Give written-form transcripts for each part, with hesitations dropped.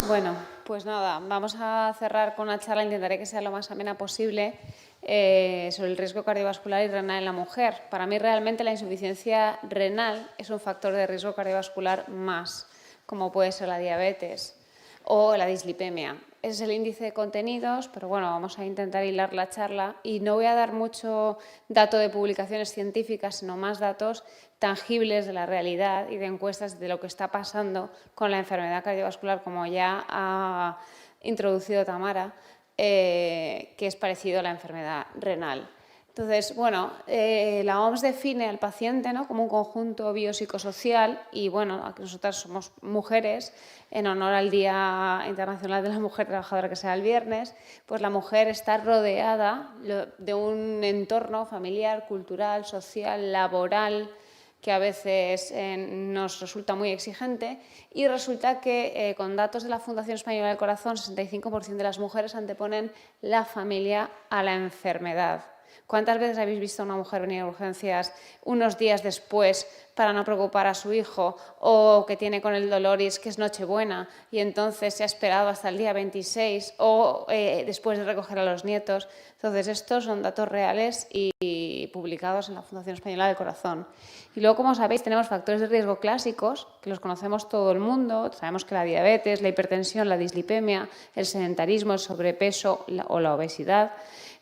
Bueno, pues nada, vamos a cerrar con una charla, intentaré que sea lo más amena posible, sobre el riesgo cardiovascular y renal en la mujer. Para mí realmente la insuficiencia renal es un factor de riesgo cardiovascular más, como puede ser la diabetes o la dislipemia. Ese es el índice de contenidos, pero bueno, vamos a intentar hilar la charla y no voy a dar mucho dato de publicaciones científicas, sino más datos tangibles de la realidad y de encuestas de lo que está pasando con la enfermedad cardiovascular, como ya ha introducido Tamara, que es parecido a la enfermedad renal. Entonces, bueno, la OMS define al paciente, ¿no?, como un conjunto biopsicosocial y, bueno, nosotras somos mujeres, en honor al Día Internacional de la Mujer Trabajadora, que será el viernes, pues la mujer está rodeada de un entorno familiar, cultural, social, laboral, que a veces nos resulta muy exigente, y resulta que con datos de la Fundación Española del Corazón, 65% de las mujeres anteponen la familia a la enfermedad. ¿Cuántas veces habéis visto a una mujer venir a urgencias unos días después para no preocupar a su hijo, o que tiene con el dolor y es que es Nochebuena y entonces se ha esperado hasta el día 26 o después de recoger a los nietos? Entonces, estos son datos reales y publicados en la Fundación Española del Corazón. Y luego, como sabéis, tenemos factores de riesgo clásicos, que los conocemos todo el mundo. Sabemos que la diabetes, la hipertensión, la dislipemia, el sedentarismo, el sobrepeso o la obesidad,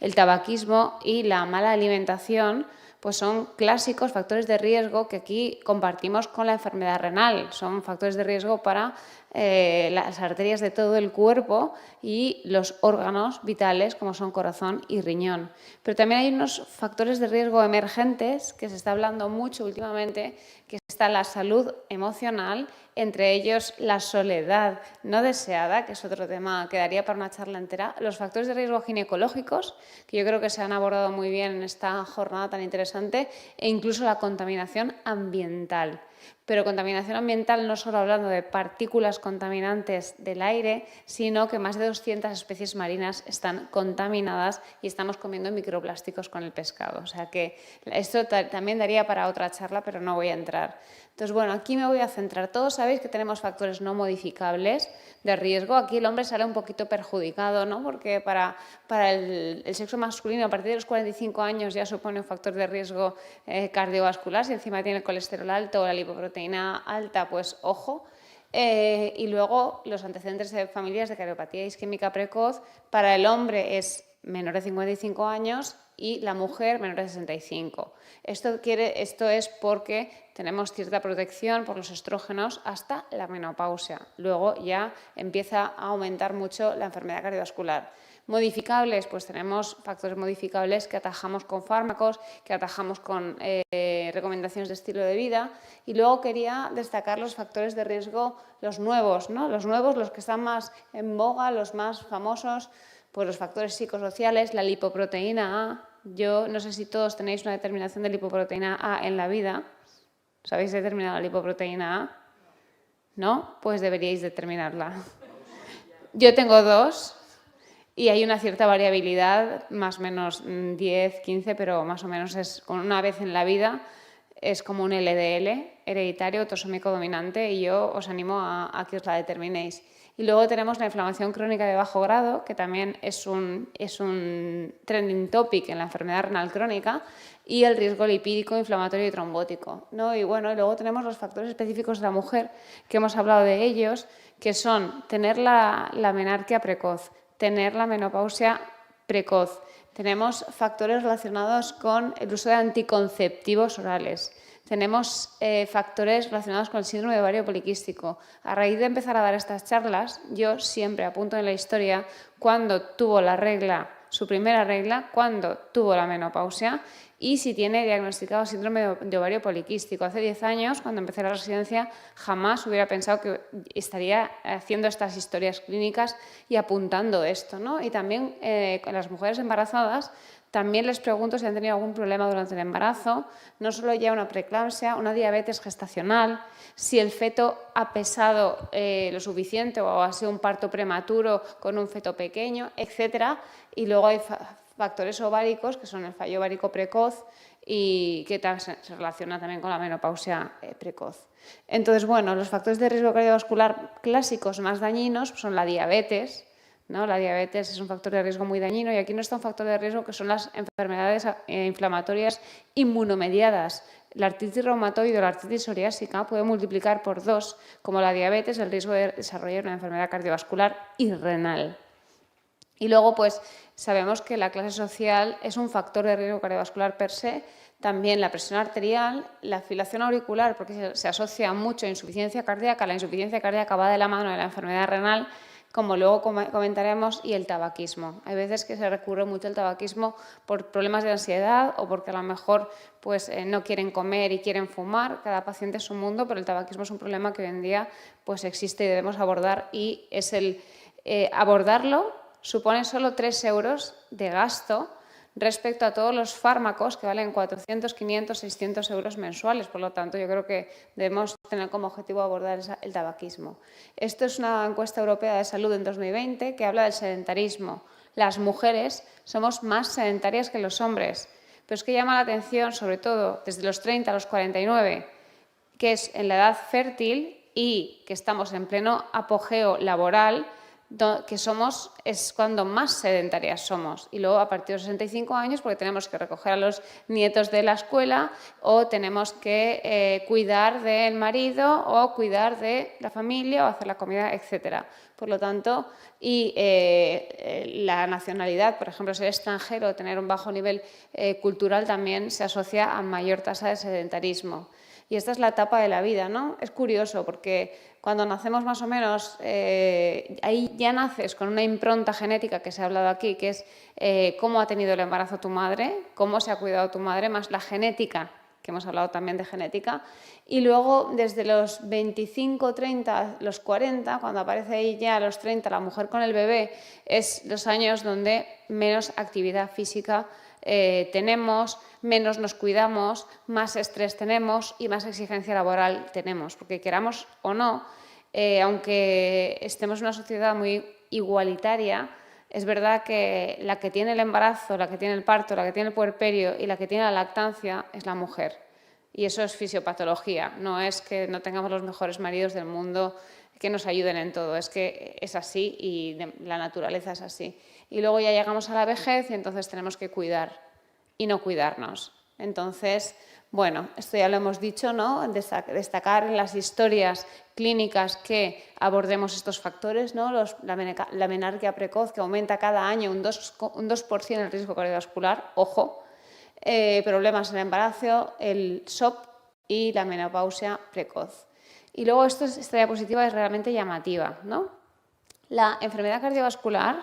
el tabaquismo y la mala alimentación, pues son clásicos factores de riesgo que aquí compartimos con la enfermedad renal. Son factores de riesgo para las arterias de todo el cuerpo y los órganos vitales, como son corazón y riñón. Pero también hay unos factores de riesgo emergentes que se está hablando mucho últimamente, que está la salud emocional, entre ellos la soledad no deseada, que es otro tema que daría para una charla entera, los factores de riesgo ginecológicos, que yo creo que se han abordado muy bien en esta jornada tan interesante, e incluso la contaminación ambiental. Pero contaminación ambiental no solo hablando de partículas contaminantes del aire, sino que más de 200 especies marinas están contaminadas y estamos comiendo microplásticos con el pescado. O sea que esto también daría para otra charla, pero no voy a entrar. Entonces, bueno, aquí me voy a centrar. Todos sabéis que tenemos factores no modificables de riesgo. Aquí el hombre sale un poquito perjudicado, ¿no?, porque para el sexo masculino a partir de los 45 años ya supone un factor de riesgo cardiovascular. Si encima tiene el colesterol alto o la lipoproteína alta, pues ojo. Y luego los antecedentes de familias de cardiopatía isquémica precoz, para el hombre es menor de 55 años y la mujer menor de 65. Esto es porque tenemos cierta protección por los estrógenos hasta la menopausia. Luego ya empieza a aumentar mucho la enfermedad cardiovascular. Modificables, pues tenemos factores modificables que atajamos con fármacos, que atajamos con recomendaciones de estilo de vida. Y luego quería destacar los factores de riesgo, los nuevos, ¿no? Los que están más en boga, los más famosos, pues los factores psicosociales, la lipoproteína A. Yo no sé si todos tenéis una determinación de lipoproteína A en la vida. ¿Sabéis determinar la lipoproteína A? ¿No? Pues deberíais determinarla. Yo tengo 2 y hay una cierta variabilidad, más o menos 10, 15, pero más o menos es una vez en la vida. Es como un LDL, hereditario, autosómico dominante, y yo os animo a que os la determinéis. Y luego tenemos la inflamación crónica de bajo grado, que también es un trending topic en la enfermedad renal crónica, y el riesgo lipídico, inflamatorio y trombótico, ¿no? Y bueno, y luego tenemos los factores específicos de la mujer, que hemos hablado de ellos, que son tener la menarquia precoz, tener la menopausia precoz. Tenemos factores relacionados con el uso de anticonceptivos orales. Tenemos factores relacionados con el síndrome de ovario poliquístico. A raíz de empezar a dar estas charlas, yo siempre apunto en la historia cuándo tuvo la regla, su primera regla, cuándo tuvo la menopausia y si tiene diagnosticado síndrome de ovario poliquístico. Hace 10 años, cuando empecé la residencia, jamás hubiera pensado que estaría haciendo estas historias clínicas y apuntando esto, ¿no? Y también con las mujeres embarazadas, también les pregunto si han tenido algún problema durante el embarazo, no solo ya una preeclampsia, una diabetes gestacional, si el feto ha pesado lo suficiente o ha sido un parto prematuro con un feto pequeño, etc. Y luego hay factores ováricos, que son el fallo ovárico precoz y que se relaciona también con la menopausia precoz. Entonces, bueno, los factores de riesgo cardiovascular clásicos más dañinos son la diabetes, ¿no? La diabetes es un factor de riesgo muy dañino y aquí no está un factor de riesgo que son las enfermedades inflamatorias inmunomediadas. La artritis reumatoide o la artritis psoriásica puede multiplicar por 2, como la diabetes, el riesgo de desarrollar una enfermedad cardiovascular y renal. Y luego, pues, sabemos que la clase social es un factor de riesgo cardiovascular per se, también la presión arterial, la filación auricular, porque se asocia mucho a insuficiencia cardíaca, la insuficiencia cardíaca va de la mano de la enfermedad renal, como luego comentaremos, y el tabaquismo. Hay veces que se recurre mucho al tabaquismo por problemas de ansiedad o porque a lo mejor pues, no quieren comer y quieren fumar. Cada paciente es un mundo, pero el tabaquismo es un problema que hoy en día pues, existe y debemos abordar, y es abordarlo supone solo 3 euros de gasto respecto a todos los fármacos que valen 400, 500, 600 euros mensuales. Por lo tanto, yo creo que debemos tener como objetivo abordar el tabaquismo. Esto es una encuesta europea de salud en 2020 que habla del sedentarismo. Las mujeres somos más sedentarias que los hombres, pero es que llama la atención, sobre todo desde los 30 a los 49, que es en la edad fértil y que estamos en pleno apogeo laboral, que es cuando más sedentarias somos, y luego a partir de los 65 años porque tenemos que recoger a los nietos de la escuela o tenemos que cuidar del marido o cuidar de la familia o hacer la comida, etc. Por lo tanto, y la nacionalidad, por ejemplo, ser extranjero o tener un bajo nivel cultural también se asocia a mayor tasa de sedentarismo. Y esta es la etapa de la vida, ¿no? Es curioso porque cuando nacemos más o menos, ahí ya naces con una impronta genética que se ha hablado aquí, que es cómo ha tenido el embarazo tu madre, cómo se ha cuidado tu madre, más la genética, que hemos hablado también de genética. Y luego desde los 25, 30, los 40, cuando aparece ahí ya a los 30 la mujer con el bebé, es los años donde menos actividad física tenemos, menos nos cuidamos, más estrés tenemos y más exigencia laboral tenemos, porque queramos o no, aunque estemos en una sociedad muy igualitaria, es verdad que la que tiene el embarazo, la que tiene el parto, la que tiene el puerperio y la que tiene la lactancia es la mujer. Y eso es fisiopatología, no es que no tengamos los mejores maridos del mundo que nos ayuden en todo, es que es así y la naturaleza es así. Y luego ya llegamos a la vejez y entonces tenemos que cuidar y no cuidarnos. Entonces, bueno, esto ya lo hemos dicho, ¿no? Destacar en las historias clínicas que abordemos estos factores, ¿no? La menarquia precoz, que aumenta cada año un 2% el riesgo cardiovascular, ojo, problemas en el embarazo, el SOP y la menopausia precoz. Y luego esta diapositiva es realmente llamativa, ¿no? La enfermedad cardiovascular,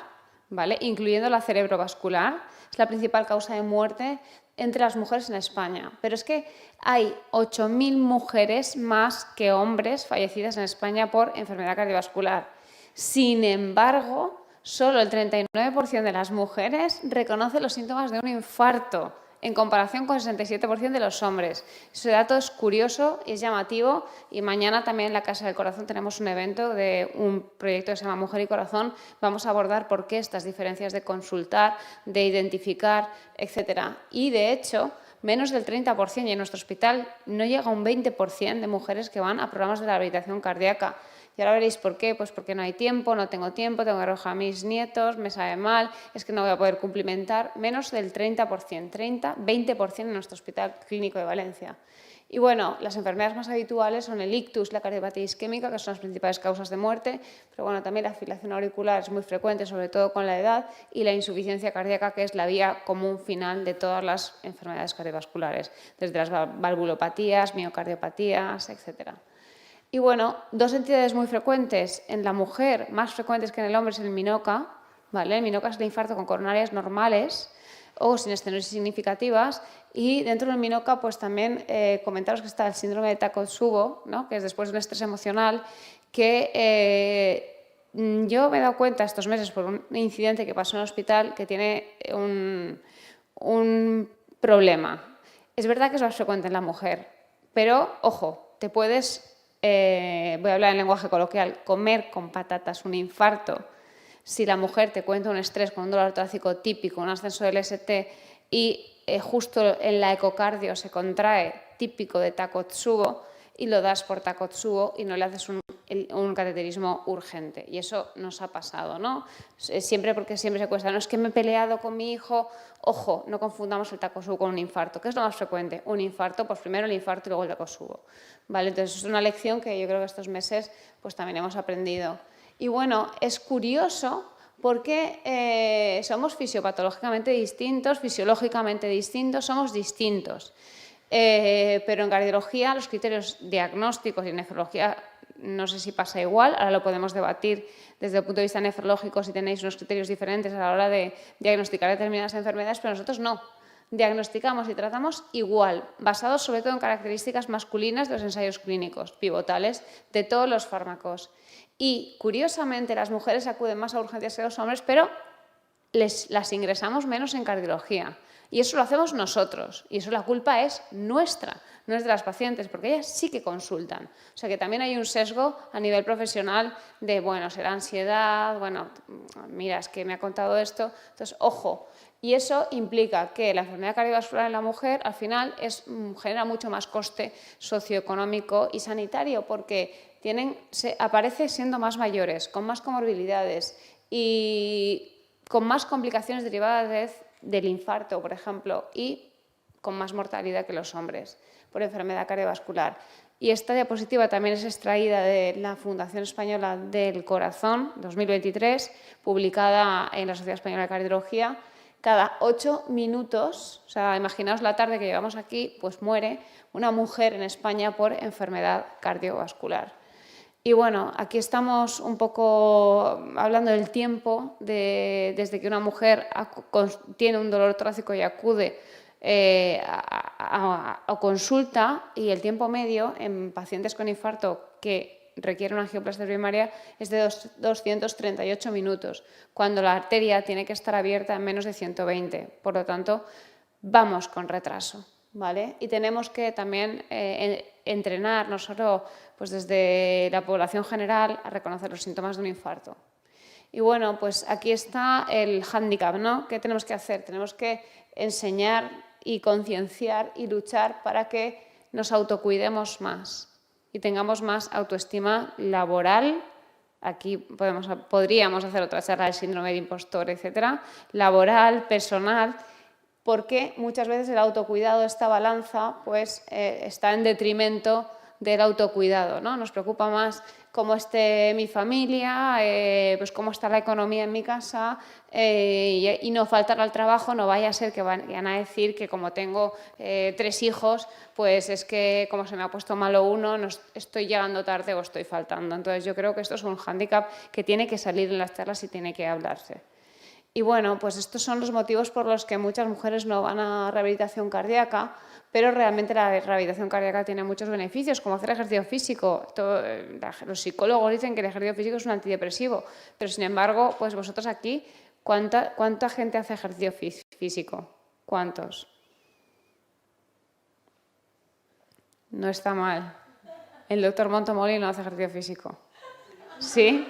¿vale?, incluyendo la cerebrovascular, es la principal causa de muerte entre las mujeres en España. Pero es que hay 8.000 mujeres más que hombres fallecidas en España por enfermedad cardiovascular. Sin embargo, solo el 39% de las mujeres reconoce los síntomas de un infarto, en comparación con el 67% de los hombres. Ese dato es curioso, es llamativo, y mañana también en la Casa del Corazón tenemos un evento de un proyecto que se llama Mujer y Corazón. Vamos a abordar por qué estas diferencias de consultar, de identificar, etc. Y, de hecho, menos del 30%, y en nuestro hospital no llega a un 20% de mujeres que van a programas de rehabilitación cardíaca. Y ahora veréis por qué, pues porque no hay tiempo, no tengo tiempo, tengo que recoger a mis nietos, me sabe mal, es que no voy a poder cumplimentar. Menos del 30%, 20% en nuestro Hospital Clínico de Valencia. Y bueno, las enfermedades más habituales son el ictus, la cardiopatía isquémica, que son las principales causas de muerte, pero bueno, también la fibrilación auricular es muy frecuente, sobre todo con la edad, y la insuficiencia cardíaca, que es la vía común final de todas las enfermedades cardiovasculares, desde las valvulopatías, miocardiopatías, etc. Y bueno, dos entidades muy frecuentes en la mujer, más frecuentes que en el hombre, es el MINOCA, ¿vale? El MINOCA es el infarto con coronarias normales o sin estenosis significativas, y dentro del MINOCA pues también comentaros que está el síndrome de Takotsubo, ¿no?, que es después de un estrés emocional, que yo me he dado cuenta estos meses por un incidente que pasó en el hospital que tiene un problema. Es verdad que es más frecuente en la mujer, pero ojo, te puedes... voy a hablar en lenguaje coloquial, comer con patatas un infarto. Si la mujer te cuenta un estrés con un dolor torácico típico, un ascenso del ST y justo en la ecocardio se contrae, típico de Takotsubo, y lo das por Takotsubo y no le haces un cateterismo urgente. Y eso nos ha pasado, ¿no? Porque siempre se cuesta, no es que me he peleado con mi hijo. Ojo, no confundamos el Takotsubo con un infarto. ¿Qué es lo más frecuente? Un infarto, pues primero el infarto y luego el Takotsubo, ¿vale? Entonces es una lección que yo creo que estos meses pues también hemos aprendido. Y bueno, es curioso porque somos fisiopatológicamente distintos, fisiológicamente distintos, somos distintos. Pero en cardiología los criterios diagnósticos y en nefrología no sé si pasa igual, ahora lo podemos debatir desde el punto de vista nefrológico si tenéis unos criterios diferentes a la hora de diagnosticar determinadas enfermedades, pero nosotros no. Diagnosticamos y tratamos igual, basados sobre todo en características masculinas de los ensayos clínicos pivotales de todos los fármacos. Y curiosamente las mujeres acuden más a urgencias que los hombres, pero las ingresamos menos en cardiología. Y eso lo hacemos nosotros. Y eso la culpa es nuestra, no es de las pacientes, porque ellas sí que consultan. O sea que también hay un sesgo a nivel profesional de, bueno, será ansiedad, bueno, mira, es que me ha contado esto. Entonces, ojo. Y eso implica que la enfermedad cardiovascular en la mujer al final genera mucho más coste socioeconómico y sanitario porque aparece siendo más mayores, con más comorbilidades y con más complicaciones derivadas del infarto, por ejemplo, y con más mortalidad que los hombres por enfermedad cardiovascular. Y esta diapositiva también es extraída de la Fundación Española del Corazón, 2023, publicada en la Sociedad Española de Cardiología. Cada 8 minutos, o sea, imaginaos la tarde que llevamos aquí, pues muere una mujer en España por enfermedad cardiovascular. Y bueno, aquí estamos un poco hablando del tiempo, desde que una mujer tiene un dolor torácico y acude a consulta, y el tiempo medio en pacientes con infarto que requieren una angioplastia primaria es de 238 minutos, cuando la arteria tiene que estar abierta en menos de 120. Por lo tanto, vamos con retraso, ¿vale? Y tenemos que también entrenar, no solo pues desde la población general, a reconocer los síntomas de un infarto. Y bueno, pues aquí está el hándicap, ¿no? ¿Qué tenemos que hacer? Tenemos que enseñar y concienciar y luchar para que nos autocuidemos más y tengamos más autoestima laboral. Aquí podríamos hacer otra charla del síndrome de impostor, etcétera, laboral, personal, porque muchas veces el autocuidado, esta balanza, pues está en detrimento del autocuidado, ¿no? Nos preocupa más cómo esté mi familia, pues cómo está la economía en mi casa, y no faltar al trabajo. No vaya a ser que vayan a decir que como tengo 3 hijos, pues es que como se me ha puesto malo uno, no estoy llegando tarde o estoy faltando. Entonces yo creo que esto es un hándicap que tiene que salir en las charlas y tiene que hablarse. Y bueno, pues estos son los motivos por los que muchas mujeres no van a rehabilitación cardíaca, pero realmente la rehabilitación cardíaca tiene muchos beneficios, como hacer ejercicio físico. Los psicólogos dicen que el ejercicio físico es un antidepresivo, pero sin embargo, pues vosotros aquí, ¿cuánta gente hace ejercicio físico? ¿Cuántos? No está mal. El doctor Montomoli no hace ejercicio físico. ¿Sí?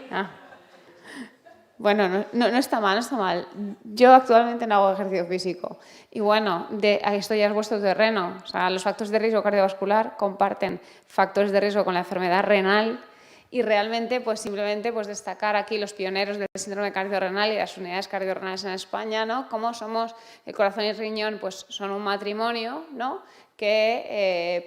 Bueno, no está mal, no está mal. Yo actualmente no hago ejercicio físico. Y bueno, esto ya es vuestro terreno. O sea, los factores de riesgo cardiovascular comparten factores de riesgo con la enfermedad renal. Y realmente, pues simplemente pues destacar aquí los pioneros del síndrome cardiorrenal y las unidades cardiorrenales en España, ¿no? Como somos el corazón y el riñón, pues son un matrimonio, ¿no? Que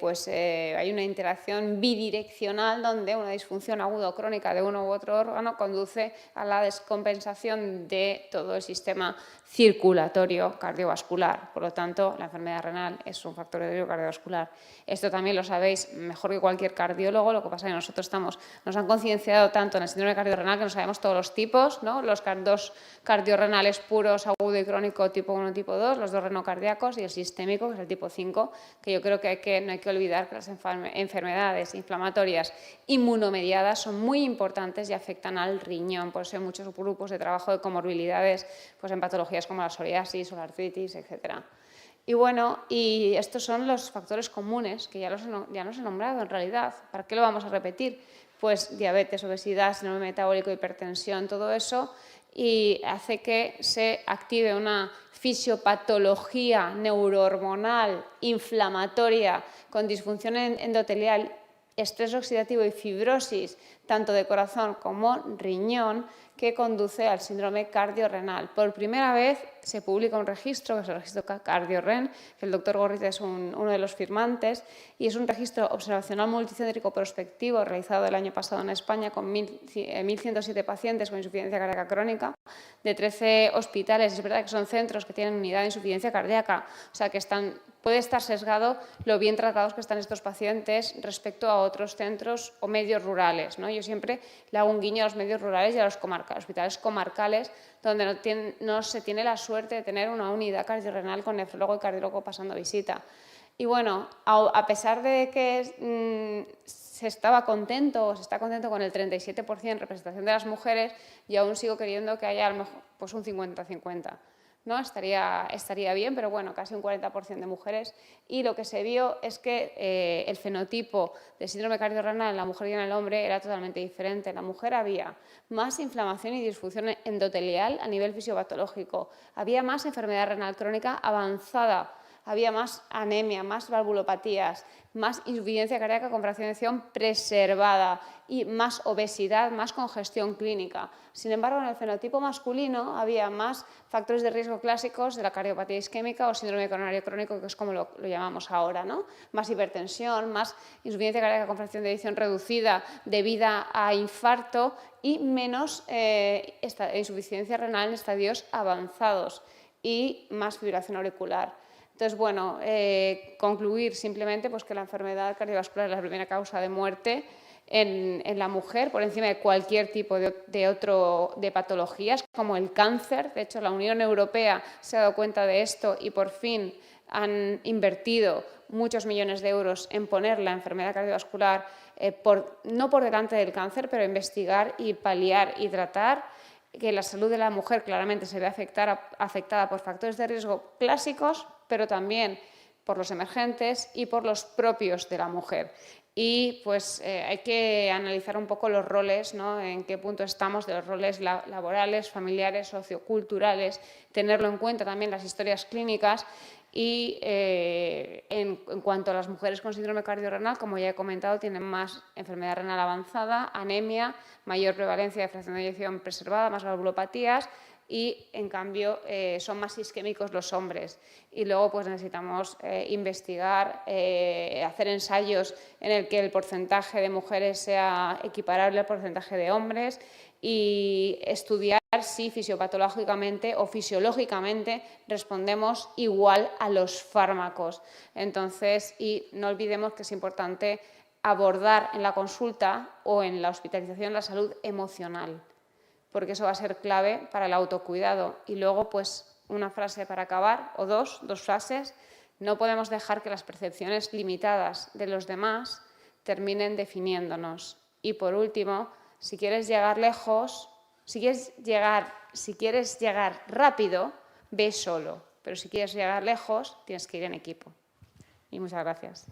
hay una interacción bidireccional donde una disfunción aguda o crónica de uno u otro órgano conduce a la descompensación de todo el sistema circulatorio cardiovascular. Por lo tanto, la enfermedad renal es un factor de riesgo cardiovascular. Esto también lo sabéis mejor que cualquier cardiólogo. Lo que pasa es que nosotros nos han concienciado tanto en el síndrome cardiorrenal que no sabemos todos los tipos, ¿no? Los dos cardiorrenales puros, agudo y crónico, tipo 1 y tipo 2, los dos renocardíacos, y el sistémico, que es el tipo 5, que yo creo que no hay que olvidar que las enfermedades inflamatorias inmunomediadas son muy importantes y afectan al riñón. Por eso hay muchos grupos de trabajo de comorbilidades, pues en patologías como la psoriasis o la artritis, etc. Y bueno, y estos son los factores comunes, que ya los he nombrado en realidad. ¿Para qué lo vamos a repetir? Pues diabetes, obesidad, síndrome metabólico, hipertensión, todo eso. y hace que se active una fisiopatología neurohormonal inflamatoria con disfunción endotelial, estrés oxidativo y fibrosis, tanto de corazón como riñón, que conduce al síndrome cardiorrenal. Por primera vez se publica un registro, que es el registro CardioRen, que el doctor Gorriti es uno de los firmantes, y es un registro observacional multicéntrico prospectivo realizado el año pasado en España con 1.107 pacientes con insuficiencia cardíaca crónica de 13 hospitales. Es verdad que son centros que tienen unidad de insuficiencia cardíaca, o sea que puede estar sesgado lo bien tratados que están estos pacientes respecto a otros centros o medios rurales, ¿no? Yo siempre le hago un guiño a los medios rurales y a los hospitales comarcales, donde no se tiene la suerte de tener una unidad cardiorrenal con nefrólogo y cardiólogo pasando visita. Y bueno, a pesar de que se está contento con el 37% representación de las mujeres, yo aún sigo queriendo que haya a lo mejor pues un 50-50. ¿No? Estaría bien, pero bueno, casi un 40% de mujeres. Y lo que se vio es que el fenotipo de síndrome cardiorrenal en la mujer y en el hombre era totalmente diferente. En la mujer había más inflamación y disfunción endotelial a nivel fisiopatológico, había más enfermedad renal crónica avanzada, había más anemia, más valvulopatías, más insuficiencia cardíaca con fraccionación preservada y más obesidad, más congestión clínica. Sin embargo, en el fenotipo masculino había más factores de riesgo clásicos de la cardiopatía isquémica o síndrome coronario crónico, que es como lo llamamos ahora, ¿no? Más hipertensión, más insuficiencia cardíaca con fracción de eyección reducida debida a infarto y menos insuficiencia renal en estadios avanzados y más fibrilación auricular. Entonces, bueno, concluir simplemente pues, que la enfermedad cardiovascular es la primera causa de muerte en la mujer, por encima de cualquier tipo de patologías, como el cáncer. De hecho, la Unión Europea se ha dado cuenta de esto y por fin han invertido muchos millones de euros en poner la enfermedad cardiovascular no por delante del cáncer, pero investigar y paliar y tratar, que la salud de la mujer claramente se ve afectada por factores de riesgo clásicos, pero también por los emergentes y por los propios de la mujer. Y pues hay que analizar un poco los roles, ¿no? En qué punto estamos de los roles laborales, familiares, socioculturales, tenerlo en cuenta también las historias clínicas. Y en cuanto a las mujeres con síndrome cardiorrenal, como ya he comentado, tienen más enfermedad renal avanzada, anemia, mayor prevalencia de fracción de eyección preservada, más valvulopatías y, en cambio, son más isquémicos los hombres. Y luego pues, necesitamos investigar, hacer ensayos en el que el porcentaje de mujeres sea equiparable al porcentaje de hombres y estudiar si fisiopatológicamente o fisiológicamente respondemos igual a los fármacos. Entonces, y no olvidemos que es importante abordar en la consulta o en la hospitalización la salud emocional, porque eso va a ser clave para el autocuidado. Y luego, pues, una frase para acabar, o dos frases. No podemos dejar que las percepciones limitadas de los demás terminen definiéndonos. Y, por último, si quieres llegar lejos, si quieres llegar rápido, ve solo. Pero si quieres llegar lejos, tienes que ir en equipo. Y muchas gracias.